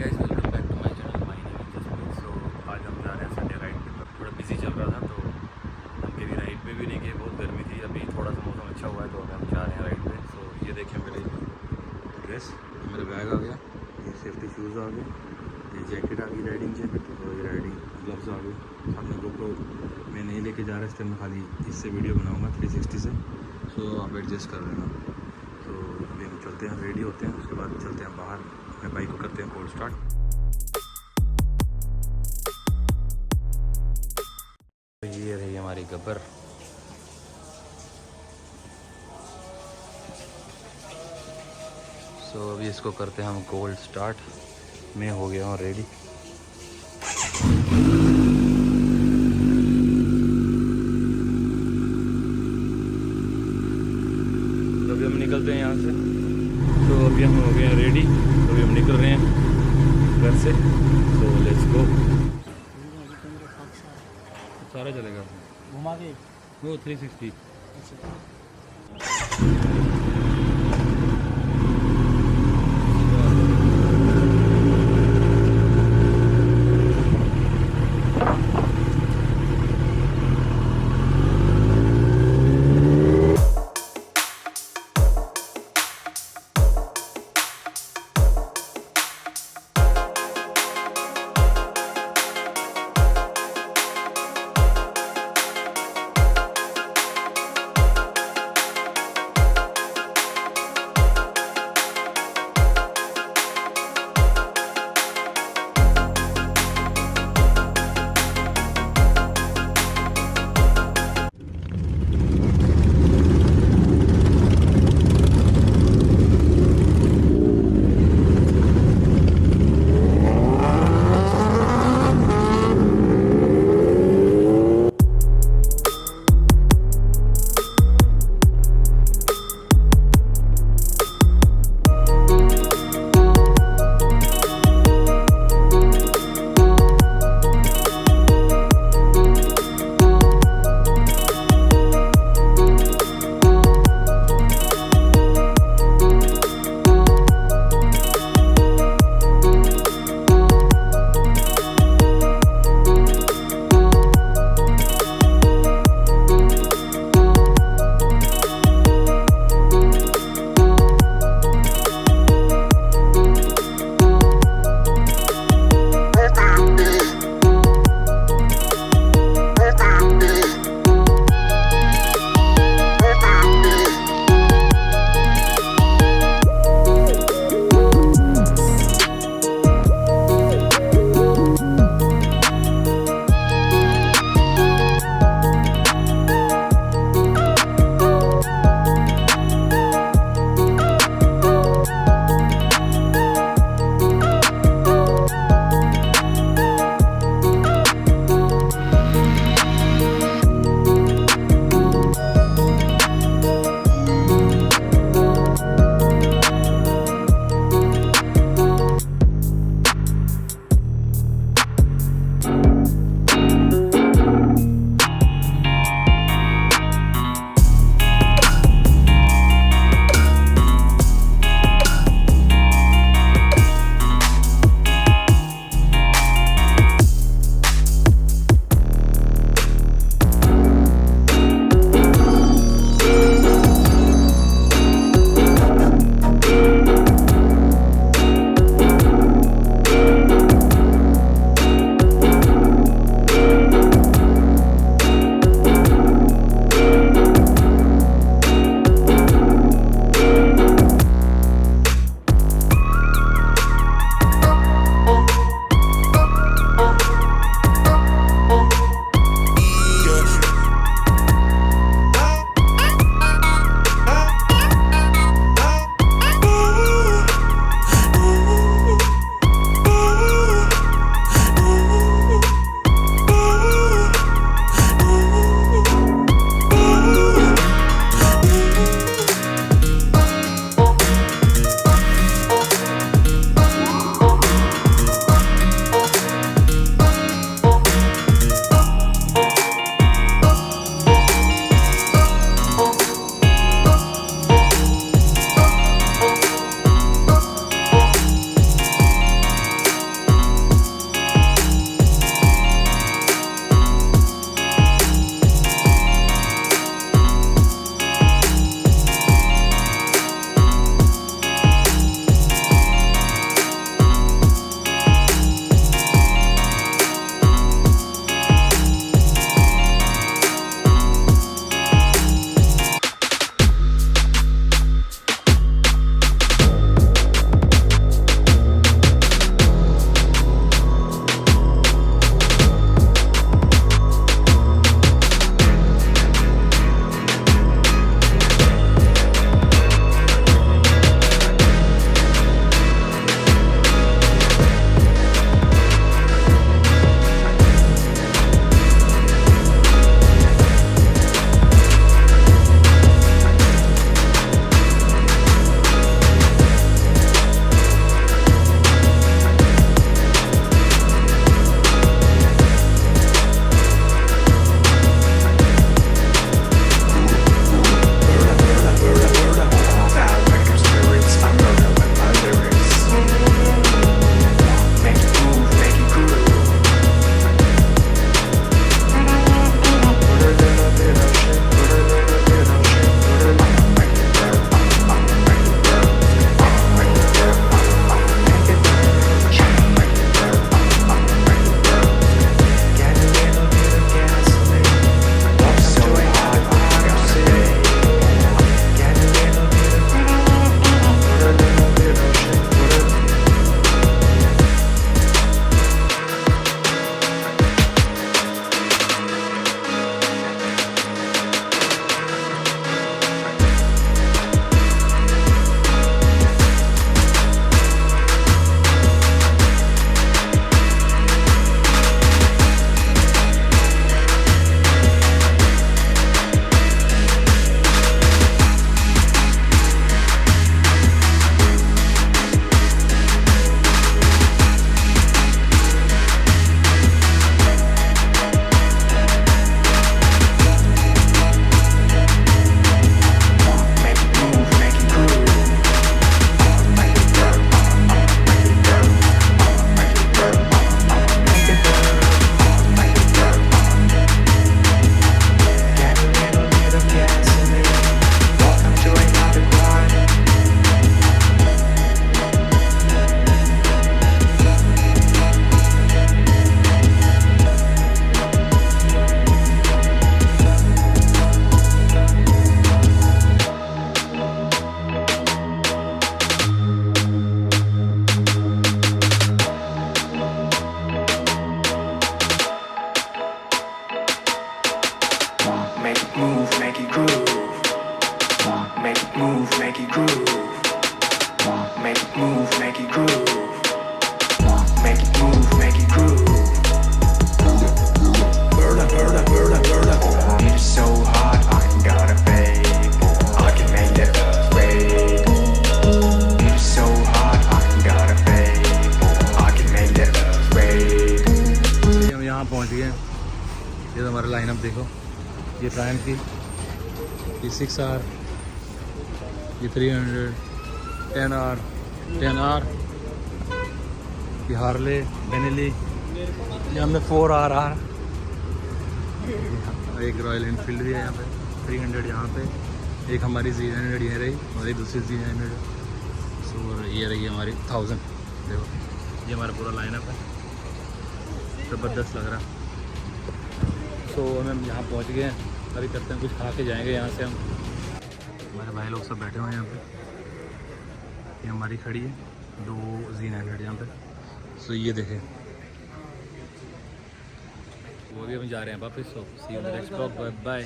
Guys, welcome back to my channel. My name is Jasmeet. So आज हम जा रहे हैं संडे राइड पे। मैं थोड़ा बिजी चल रहा था तो हम कभी राइड पे भी नहीं गए, बहुत गर्मी थी। अभी थोड़ा सा मौसम अच्छा हुआ है तो अभी हम जा रहे हैं राइड पे। सो ये देखें मेरे ड्रेस, मेरा बैग आ गया, ये सेफ्टी शूज़ आ गए, ये जैकेट आ गई राइडिंग जैकेट, और ये राइडिंग ग्लव्स आ गए। साथ में गोप्रो मैं नहीं लेके जा रहा इस टाइम, में खाली इससे वीडियो बनाऊँगा 360 से। सो आप एडजस्ट कर लेना। तो अभी हम चलते हैं, रेडी होते हैं, उसके बाद चलते हैं बाहर। मैं बाइक को करते हैं कोल्ड स्टार्ट। ये रही हमारी गब्बर। सो अभी इसको करते हैं हम कोल्ड स्टार्ट। मैं हो गया हूँ रेडी। तो अभी हम निकलते हैं यहाँ से। तो अभी हम हो गए हैं रेडी, तो अभी हम निकल रहे हैं घर से। तो लेट्स गो। सारा चलेगा घुमा के वो 360। ये तो हमारा लाइनअप देखो, ये ट्रायम्फ की, ये 6R, ये 300, 10R, 10R, ये हार्ले बेनेली, यहाँ में 4RR, एक रॉयल इनफील्ड भी है यहाँ पे 300 यहाँ पे, एक हमारी Z900 ये रही और एक दूसरी Z900। सो ये रही हमारी 1000। देखो ये हमारा पूरा लाइनअप है, ज़बरदस्त लग रहा। सो हम यहाँ पहुँच गए हैं, अभी करते हैं कुछ खा के जाएंगे यहाँ से हम। हमारे भाई लोग सब बैठे हुए हैं यहाँ पे, ये हमारी खड़ी है 2 Z900 यहाँ पे। सो ये देखें, वो भी हम जा रहे हैं वापस। So see you in the next blog, bye bye.